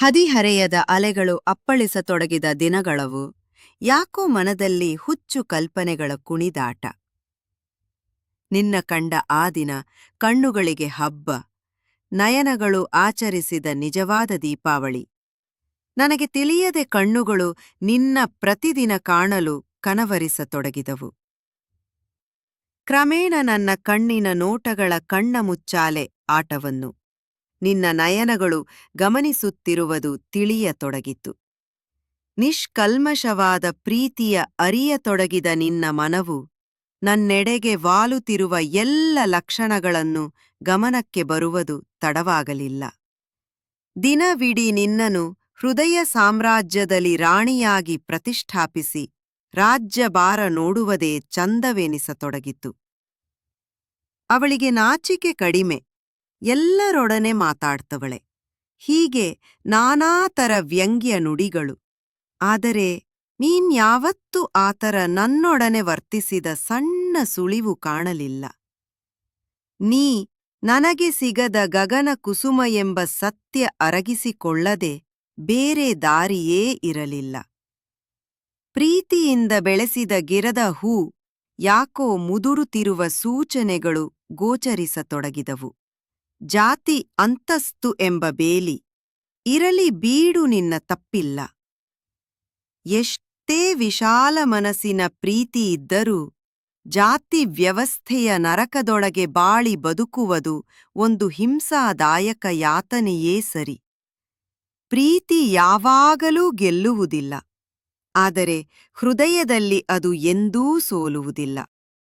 ಹದಿಹರೆಯದ ಅಲೆಗಳು ಅಪ್ಪಳಿಸತೊಡಗಿದ ದಿನಗಳವು. ಯಾಕೋ ಮನದಲ್ಲಿ ಹುಚ್ಚು ಕಲ್ಪನೆಗಳ ಕುಣಿದಾಟ. ನಿನ್ನ ಕಂಡ ಆ ದಿನ ಕಣ್ಣುಗಳಿಗೆ ಹಬ್ಬ, ನಯನಗಳು ಆಚರಿಸಿದ ನಿಜವಾದ ದೀಪಾವಳಿ. ನನಗೆ ತಿಳಿಯದೆ ಕಣ್ಣುಗಳು ನಿನ್ನ ಪ್ರತಿದಿನ ಕಾಣಲು ಕನವರಿಸತೊಡಗಿದವು. ಕ್ರಮೇಣ ನನ್ನ ಕಣ್ಣಿನ ನೋಟಗಳ ಕಣ್ಣ ಮುಚ್ಚಾಲೆ ಆಟವನ್ನು ನಿನ್ನ ನಯನಗಳು ಗಮನಿಸುತ್ತಿರುವುದು ತಿಳಿಯತೊಡಗಿತು. ನಿಷ್ಕಲ್ಮಶವಾದ ಪ್ರೀತಿಯ ಅರಿಯತೊಡಗಿದ ನಿನ್ನ ಮನವು ನನ್ನೆಡೆಗೆ ವಾಲುತ್ತಿರುವ ಎಲ್ಲ ಲಕ್ಷಣಗಳನ್ನು ಗಮನಕ್ಕೆ ಬರುವುದು ತಡವಾಗಲಿಲ್ಲ. ದಿನವಿಡೀ ನಿನ್ನನು ಹೃದಯ ಸಾಮ್ರಾಜ್ಯದಲ್ಲಿ ರಾಣಿಯಾಗಿ ಪ್ರತಿಷ್ಠಾಪಿಸಿ ರಾಜ್ಯಭಾರ ನೋಡುವುದೇ ಚಂದವೆನಿಸತೊಡಗಿತು. ಅವಳಿಗೆ ನಾಚಿಕೆ ಕಡಿಮೆ, ಎಲ್ಲರೊಡನೆ ಮಾತಾಡ್ತವಳೆ. ಹೀಗೆ ನಾನಾ ಥರ ವ್ಯಂಗ್ಯ ನುಡಿಗಳು. ಆದರೆ ನೀನ್ಯಾವತ್ತೂ ಆ ಥರ ನನ್ನೊಡನೆ ವರ್ತಿಸಿದ ಸಣ್ಣ ಸುಳಿವು ಕಾಣಲಿಲ್ಲ. ನೀ ನನಗೆ ಸಿಗದ ಗಗನ ಕುಸುಮ ಎಂಬ ಸತ್ಯ ಅರಗಿಸಿಕೊಳ್ಳದೆ ಬೇರೆ ದಾರಿಯೇ ಇರಲಿಲ್ಲ. ಪ್ರೀತಿಯಿಂದ ಬೆಳೆಸಿದ ಗಿರದ ಹೂ ಯಾಕೋ ಮುದುರುತ್ತಿರುವ ಸೂಚನೆಗಳು ಗೋಚರಿಸತೊಡಗಿದವು. ಜಾತಿ ಅಂತಸ್ತು ಎಂಬ ಬೇಲಿ ಇರಲಿ, ಬೀಡು, ನಿನ್ನ ತಪ್ಪಿಲ್ಲ. ಎಷ್ಟೇ ವಿಶಾಲ ಮನಸ್ಸಿನ ಪ್ರೀತಿ ಇದ್ದರೂ ಜಾತಿ ವ್ಯವಸ್ಥೆಯ ನರಕದೊಳಗೆ ಬಾಳಿ ಬದುಕುವುದು ಒಂದು ಹಿಂಸಾದಾಯಕ ಯಾತನೆಯೇ ಸರಿ. ಪ್ರೀತಿ ಯಾವಾಗಲೂ ಗೆಲ್ಲುವುದಿಲ್ಲ, ಆದರೆ ಹೃದಯದಲ್ಲಿ ಅದು ಎಂದೂ ಸೋಲುವುದಿಲ್ಲ.